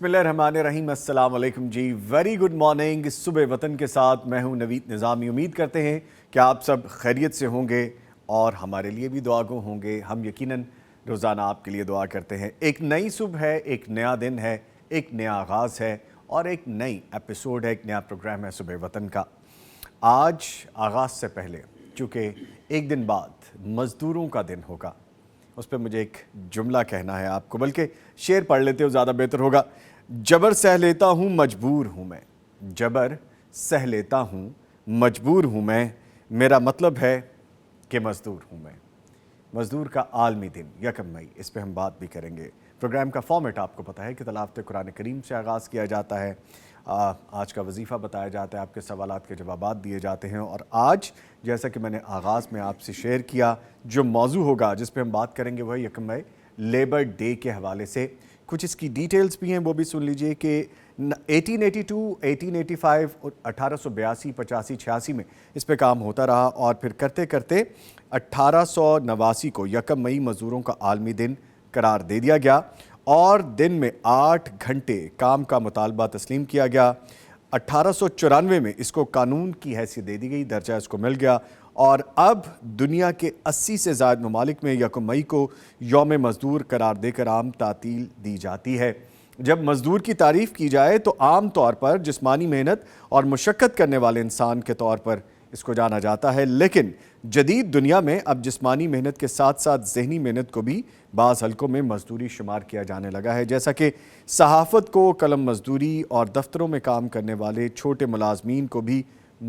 بسم اللہ الرحمن الرحیم، السلام علیکم جی، ویری گڈ مارننگ۔ صبح وطن کے ساتھ میں ہوں نوید نظامی۔ امید کرتے ہیں کہ آپ سب خیریت سے ہوں گے اور ہمارے لیے بھی دعا گو ہوں گے۔ ہم یقیناً روزانہ آپ کے لیے دعا کرتے ہیں۔ ایک نئی صبح ہے، ایک نیا دن ہے، ایک نیا آغاز ہے اور ایک نئی ایپیسوڈ ہے، ایک نیا پروگرام ہے صبح وطن کا۔ آج آغاز سے پہلے چونکہ ایک دن بعد مزدوروں کا دن ہوگا، اس پہ مجھے ایک جملہ کہنا ہے آپ کو، بلکہ شعر پڑھ لیتے ہو زیادہ بہتر ہوگا۔ جبر سہ لیتا ہوں مجبور ہوں میں، جبر سہ لیتا ہوں مجبور ہوں میں، میرا مطلب ہے کہ مزدور ہوں میں۔ مزدور کا عالمی دن 1 مئی، اس پہ ہم بات بھی کریں گے۔ پروگرام کا فارمیٹ آپ کو پتہ ہے کہ تلاوت قرآن کریم سے آغاز کیا جاتا ہے، آج کا وظیفہ بتایا جاتا ہے، آپ کے سوالات کے جوابات دیے جاتے ہیں، اور آج جیسا کہ میں نے آغاز میں آپ سے شیئر کیا، جو موضوع ہوگا جس پہ ہم بات کریں گے وہ 1 مئی لیبر ڈے کے حوالے سے۔ کچھ اس کی ڈیٹیلز بھی ہیں، وہ بھی سن لیجئے کہ 1882، 1885، 1882، 85، 86 میں اس پہ کام ہوتا رہا، اور پھر کرتے کرتے 1889 کو 1 مئی مزدوروں کا عالمی دن قرار دے دیا گیا، اور دن میں 8 گھنٹے کام کا مطالبہ تسلیم کیا گیا۔ 1894 میں اس کو قانون کی حیثیت دے دی گئی، درجہ اس کو مل گیا، اور اب دنیا کے 80 سے زائد ممالک میں 1 مئی کو یوم مزدور قرار دے کر عام تعطیل دی جاتی ہے۔ جب مزدور کی تعریف کی جائے تو عام طور پر جسمانی محنت اور مشقت کرنے والے انسان کے طور پر اس کو جانا جاتا ہے، لیکن جدید دنیا میں اب جسمانی محنت کے ساتھ ساتھ ذہنی محنت کو بھی بعض حلقوں میں مزدوری شمار کیا جانے لگا ہے، جیسا کہ صحافت کو قلم مزدوری اور دفتروں میں کام کرنے والے چھوٹے ملازمین کو بھی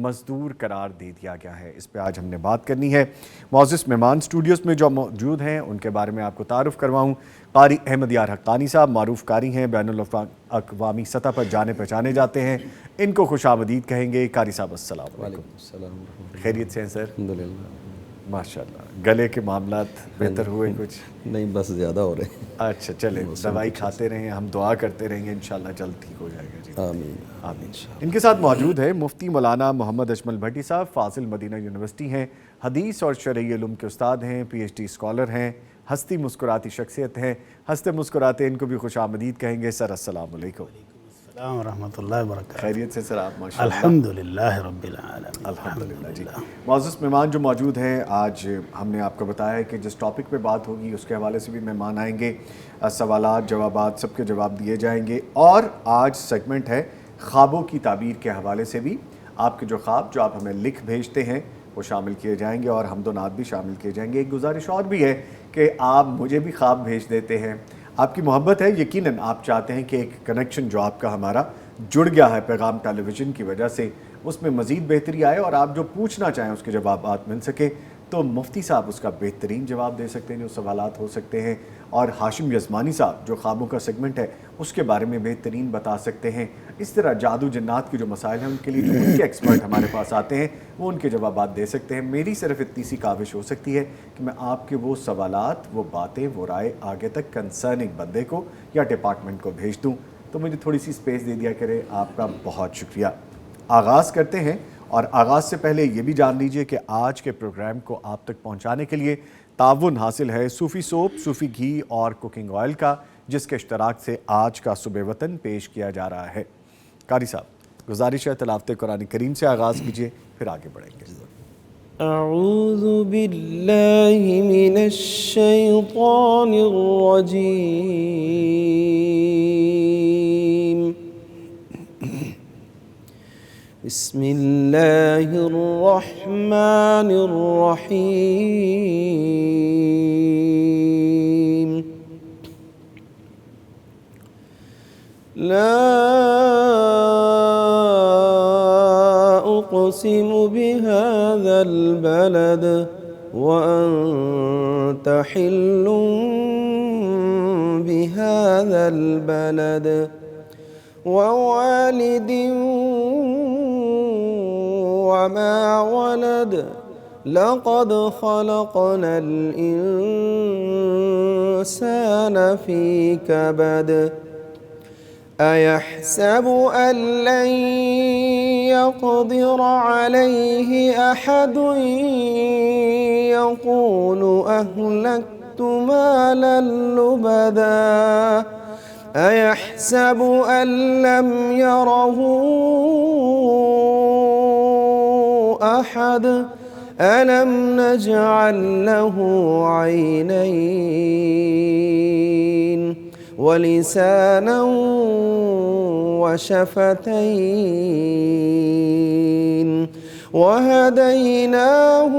مزدور قرار دے دیا گیا ہے۔ اس پہ آج ہم نے بات کرنی ہے۔ معزز مہمان اسٹوڈیوز میں جو موجود ہیں ان کے بارے میں آپ کو تعارف کرواؤں۔ قاری احمد یار حقانی صاحب معروف قاری ہیں، بین الاقوامی سطح پر جانے پہچانے جاتے ہیں، ان کو خوش آمدید کہیں گے۔ قاری صاحب السلام علیکم۔ خیریت سے ہیں سر؟ الحمدللہ ماشاءاللہ۔ گلے کے معاملات بہتر ہوئے کچھ؟ نہیں، بس زیادہ ہو رہے ہیں۔ اچھا چلیں، دوائی کھاتے رہیں، ہم دعا کرتے رہیں گے، انشاءاللہ جلد ٹھیک ہو جائے گا جی۔ آمین آمین۔ ان کے ساتھ موجود ہے مفتی مولانا محمد اجمل بھٹی صاحب، فاضل مدینہ یونیورسٹی ہیں، حدیث اور شرعی علوم کے استاد ہیں، پی ایچ ڈی اسکالر ہیں، ہستی مسکراتی شخصیت ہیں، ہنستے مسکراتے ان کو بھی خوش آمدید کہیں گے۔ سر السلام علیکم۔ السلام ورحمۃ اللہ وبرکاتہ۔ خیریت سے سر آپ؟ ماشاءاللہ الحمدللہ رب العالمین۔ الحمدللہ جی۔ معزز مہمان جو موجود ہیں، آج ہم نے آپ کو بتایا ہے کہ جس ٹاپک پہ بات ہوگی اس کے حوالے سے بھی مہمان آئیں گے، سوالات جوابات سب کے جواب دیے جائیں گے، اور آج سیگمنٹ ہے خوابوں کی تعبیر کے حوالے سے بھی آپ کے جو خواب جو آپ ہمیں لکھ بھیجتے ہیں وہ شامل کیے جائیں گے، اور حمد و نعت بھی شامل کیے جائیں گے۔ ایک گزارش اور بھی ہے کہ آپ مجھے بھی خواب بھیج دیتے ہیں، آپ کی محبت ہے، یقیناً آپ چاہتے ہیں کہ ایک کنیکشن جو آپ کا ہمارا جڑ گیا ہے پیغام ٹیلی ویژن کی وجہ سے، اس میں مزید بہتری آئے، اور آپ جو پوچھنا چاہیں اس کے جوابات مل سکے، تو مفتی صاحب اس کا بہترین جواب دے سکتے ہیں، جو سوالات ہو سکتے ہیں، اور ہاشم یزمانی صاحب جو خوابوں کا سیگمنٹ ہے اس کے بارے میں بہترین بتا سکتے ہیں۔ اس طرح جادو جنات کے جو مسائل ہیں ان کے لیے جو ان کے ایکسپرٹ ہمارے پاس آتے ہیں وہ ان کے جوابات دے سکتے ہیں۔ میری صرف اتنی سی کاوش ہو سکتی ہے کہ میں آپ کے وہ سوالات، وہ باتیں، وہ رائے آگے تک کنسرننگ بندے کو یا ڈپارٹمنٹ کو بھیج دوں، تو مجھے تھوڑی سی سپیس دے دیا کرے۔ آپ کا بہت شکریہ۔ آغاز کرتے ہیں، اور آغاز سے پہلے یہ بھی جان لیجئے کہ آج کے پروگرام کو آپ تک پہنچانے کے لیے تعاون حاصل ہے صوفی سوپ، صوفی گھی اور کوکنگ آئل کا، جس کے اشتراک سے آج کا صبح وطن پیش کیا جا رہا ہے۔ قاری صاحب گزارش ہے تلاوت قرآن کریم سے آغاز کیجئے، پھر آگے بڑھیں گے۔ اعوذ باللہ من الشیطان الرجیم، بسم اللہ الرحمن الرحیم۔ لا أقسم بهذا البلد وأنت حل بهذا البلد ووالد وما ولد لقد خلقنا الإنسان في كبد أيحسب أن لن يقدر عليه أحد يقول أهلكت مالا لبدا أيحسب أن لم يره أحد ألم نجعل له عينين ولسانا وشفتين وهديناه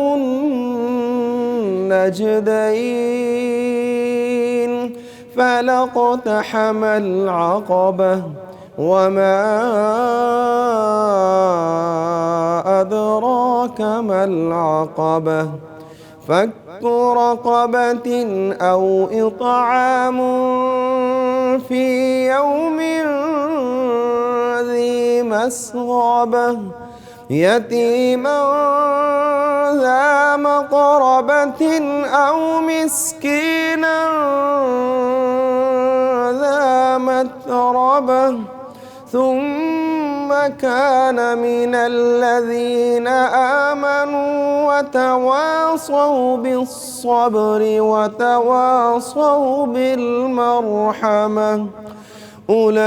النجدين فلاقتحم العقبة وما أدراك ما العقبة فك رقبة أو إطعام في يوم ذي مسغبة يتيما ذا مقربة أو مسكينا ذا متربة ثم كان من الذين آمنوا وتواصوا بالصبر وتواصوا بالمرحمة أولئك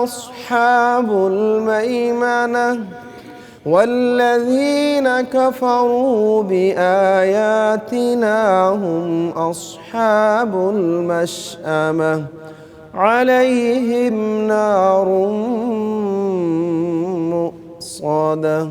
أصحاب الميمنة والذين كفروا بآياتنا هم أصحاب المشأمة عليهم نار مؤصدة.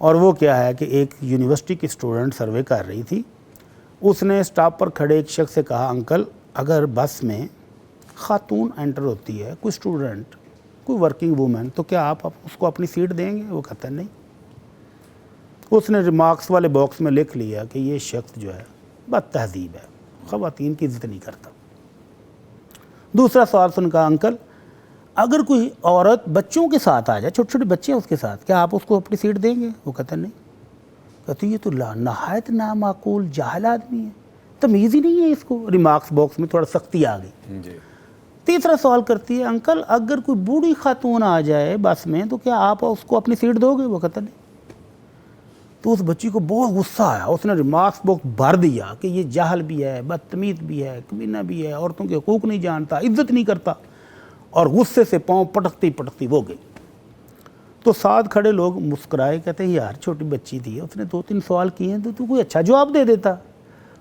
اور وہ کیا ہے کہ ایک یونیورسٹی کی اسٹوڈنٹ سروے کر رہی تھی، اس نے اسٹاپ پر کھڑے ایک شخص سے کہا انکل اگر بس میں خاتون انٹر ہوتی ہے، کوئی اسٹوڈنٹ، کوئی ورکنگ وومن، تو کیا آپ اس کو اپنی سیٹ دیں گے؟ وہ کہتا ہے نہیں۔ اس نے ریمارکس والے باکس میں لکھ لیا کہ یہ شخص جو ہے بد تہذیب ہے، خواتین کی عزت نہیں کرتا۔ دوسرا سوال سن کہا انکل اگر کوئی عورت بچوں کے ساتھ آ جائے، چھوٹے چھوٹے بچے ہیں اس کے ساتھ، کیا آپ اس کو اپنی سیٹ دیں گے؟ وہ کہتا ہے نہیں۔ کہتے یہ تو نہایت نامعقول جاہل آدمی ہے، تمیز ہی نہیں ہے اس کو۔ ریمارکس باکس میں تھوڑا سختی آ گئی۔ جی تیسرا سوال کرتی ہے انکل اگر کوئی بوڑھی خاتون آ جائے بس میں تو کیا آپ اس کو اپنی سیٹ دو گے؟ وہ کہتا نہیں۔ تو اس بچی کو بہت غصہ آیا، اس نے ریمارکس باکس بھر دیا کہ یہ جاہل بھی ہے، بدتمیز بھی ہے، کمینہ بھی ہے، عورتوں کے حقوق نہیں جانتا، عزت نہیں کرتا، اور غصے سے پاؤں پٹکتی پٹکتی وہ گئی۔ تو ساتھ کھڑے لوگ مسکرائے، کہتے ہیں یار چھوٹی بچی تھی، اس نے 2-3 سوال کیے ہیں تو کوئی اچھا جواب دے دیتا۔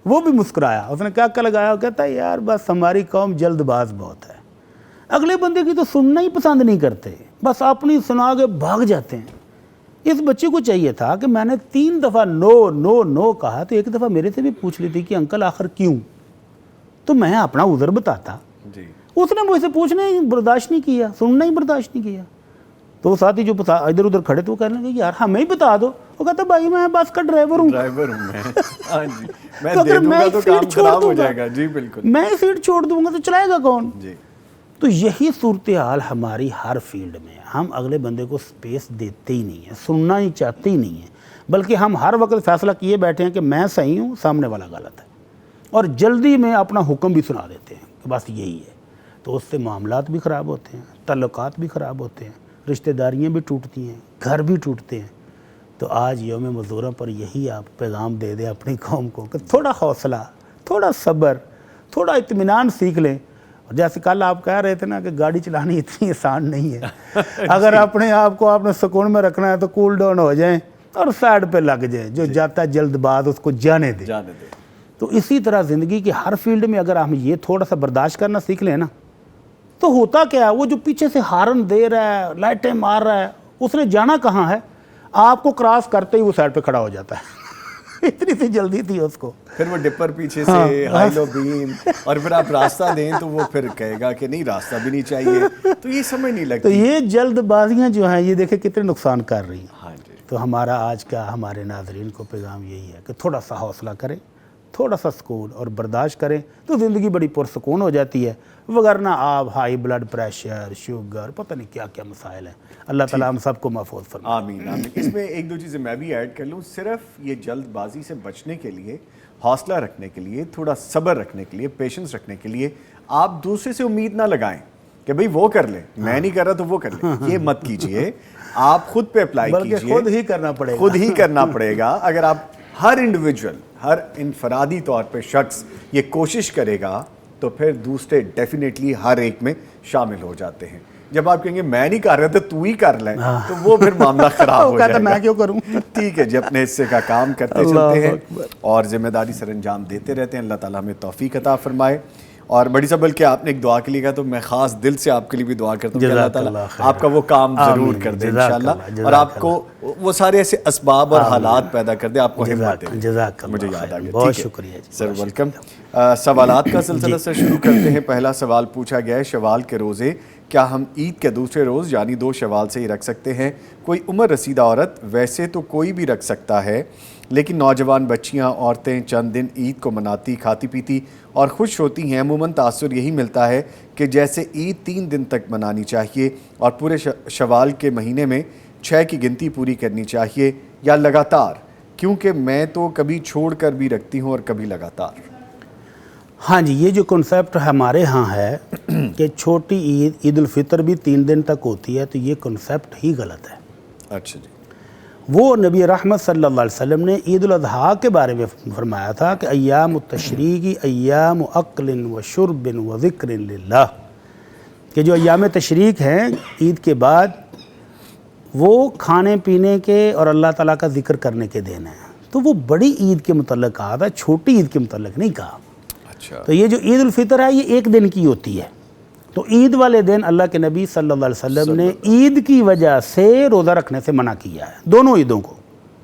وہ بھی مسکرایا، اس نے کیا لگایا، کہتا ہے یار بس ہماری قوم جلد باز بہت ہے، اگلے بندے کی تو سننا ہی پسند نہیں کرتے، بس اپنی سنا کے بھاگ جاتے ہیں۔ اس بچے کو چاہیے تھا کہ میں نے 3 دفعہ نو نو نو کہا تو ایک دفعہ میرے سے بھی پوچھ لی تھی کہ انکل آخر کیوں، تو میں اپنا عذر بتاتا۔ جی اس نے مجھ سے پوچھنا ہی برداشت نہیں کیا، سننا ہی برداشت نہیں کیا۔ تو وہ ساتھی جو ادھر ادھر کھڑے تو وہ کہنے لگے یار ہمیں ہی بتا دو۔ وہ کہتا بھائی میں بس کا ڈرائیور ہوں میں ہاں جی میں تو دے اگر دوں میں گا تو سیٹ کام چھوڑ خراب دوں ہو گا، جائے گا۔ جی بالکل، میں سیٹ چھوڑ دوں گا تو چلائے گا کون؟ جی تو یہی صورتحال ہماری ہر فیلڈ میں، ہم اگلے بندے کو سپیس دیتے ہی نہیں ہیں، سننا ہی چاہتے ہی نہیں ہیں، بلکہ ہم ہر وقت فیصلہ کیے بیٹھے ہیں کہ میں صحیح ہوں، سامنے والا غلط ہے، اور جلدی میں اپنا حکم بھی سنا دیتے ہیں کہ بس یہی ہے۔ تو اس سے معاملات بھی خراب ہوتے ہیں، تعلقات بھی خراب ہوتے ہیں، رشتہ داریاں بھی ٹوٹتی ہیں، گھر بھی ٹوٹتے ہیں۔ تو آج یوم مزورہ پر یہی آپ پیغام دے دیں اپنی قوم کو کہ تھوڑا حوصلہ، تھوڑا صبر، تھوڑا اطمینان سیکھ لیں۔ اور جیسے کل آپ کہہ رہے تھے نا کہ گاڑی چلانی اتنی آسان نہیں ہے، اگر اپنے آپ کو آپ نے سکون میں رکھنا ہے تو کول ڈاؤن ہو جائیں اور سائڈ پہ لگ جائیں، جو جاتا ہے جلد باز اس کو جانے دیں۔ تو اسی طرح زندگی کی ہر فیلڈ میں اگر ہم یہ تھوڑا سا برداشت کرنا سیکھ لیں نا، تو ہوتا کیا ہے، وہ جو پیچھے سے ہارن دے رہا ہے، لائٹیں مار رہا ہے، اس نے جانا کہاں ہے، آپ کو کراس کرتے ہی وہ سائڈ پہ کھڑا ہو جاتا ہے۔ اتنی سی جلدی تھی اس کو۔ پھر وہ ڈپر پیچھے سے ہائی لو بیم، اور پھر آپ راستہ دیں تو وہ پھر کہے گا کہ نہیں راستہ بھی نہیں چاہیے، تو یہ سمجھ نہیں لگتی۔ تو یہ جلد بازیاں جو ہیں یہ دیکھیں کتنے نقصان کر رہی ہیں۔ ہاں جی تو ہمارا آج کا ہمارے ناظرین کو پیغام یہی ہے کہ تھوڑا سا حوصلہ کریں، تھوڑا سا سکون اور برداشت کریں تو زندگی بڑی پرسکون ہو جاتی ہے، وگرنہ آپ ہائی بلڈ پریشر، شوگر، پتہ نہیں کیا کیا مسائل ہیں۔ اللہ تعالیٰ ہم سب کو محفوظ فرمائے۔ آمین آمین۔ اس میں 1-2 چیزیں میں بھی ایڈ کر لوں، صرف یہ جلد بازی سے بچنے کے لیے، حوصلہ رکھنے کے لیے، تھوڑا صبر رکھنے کے لیے، پیشنس رکھنے کے لیے آپ دوسرے سے امید نہ لگائیں کہ بھئی وہ کر لیں، میں نہیں کر رہا تو وہ کر لیں، یہ مت کیجئے۔ آپ خود پہ اپلائی کیجئے، بلکہ خود ہی کرنا پڑے گا، خود ہی کرنا پڑے گا۔ اگر آپ ہر انڈیویجول، ہر انفرادی طور پہ شخص یہ کوشش کرے گا تو پھر دوسرے ڈیفینیٹلی ہر ایک میں شامل ہو جاتے ہیں۔ جب آپ کہیں گے میں نہیں کر رہا تو ہی کر لیں، تو وہ پھر معاملہ خراب ہو جائے گا۔ میں کیوں کروں؟ ٹھیک ہے جی، اپنے حصے کا کام کرتے چلتے ہیں اور ذمہ داری سر انجام دیتے رہتے ہیں۔ اللہ تعالیٰ ہمیں توفیق عطا فرمائے۔ اور بڑی صاحب بلکہ آپ نے ایک دعا کے لیے کہا تو میں خاص دل سے آپ کے لیے بھی دعا کرتا ہوں کہ اللہ تعالیٰ آپ کا وہ کام ضرور کر دے انشاءاللہ، اور آپ کو وہ سارے ایسے اسباب اور حالات پیدا کر دے، آپ کو ہمت دے۔ مجھے یاد آ گیا، بہت شکریہ سر، ویلکم۔ سوالات کا سلسلہ سے شروع کرتے ہیں۔ پہلا سوال پوچھا گیا ہے شوال کے روزے کیا ہم عید کے دوسرے روز یعنی 2 شوال سے ہی رکھ سکتے ہیں؟ کوئی عمر رسیدہ عورت ویسے تو کوئی بھی رکھ سکتا ہے، لیکن نوجوان بچیاں، عورتیں چند دن عید کو مناتی، کھاتی پیتی اور خوش ہوتی ہیں۔ عموماً تاثر یہی ملتا ہے کہ جیسے عید 3 دن تک منانی چاہیے اور پورے شوال کے مہینے میں 6 کی گنتی پوری کرنی چاہیے، یا لگاتار؟ کیونکہ میں تو کبھی چھوڑ کر بھی رکھتی ہوں اور کبھی لگاتار۔ ہاں جی، یہ جو کنسیپٹ ہمارے ہاں ہے کہ چھوٹی عید، عید الفطر بھی 3 دن تک ہوتی ہے، تو یہ کنسیپٹ ہی غلط ہے۔ اچھا جی۔ وہ نبی رحمت صلی اللہ علیہ وسلم نے عید الاضحیٰ کے بارے میں فرمایا تھا کہ ایام التشریق ایام اکل و شرب و ذکر للہ، کہ جو ایام تشریق ہیں عید کے بعد وہ کھانے پینے کے اور اللہ تعالیٰ کا ذکر کرنے کے دن ہیں۔ تو وہ بڑی عید کے متعلق کہا تھا، چھوٹی عید کے متعلق نہیں کہا۔ تو یہ جو عید الفطر ہے یہ 1 دن کی ہوتی ہے، تو عید والے دن اللہ کے نبی صلی اللہ علیہ وسلم نے عید کی وجہ سے روزہ رکھنے سے منع کیا ہے، دونوں عیدوں کو۔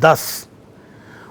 10,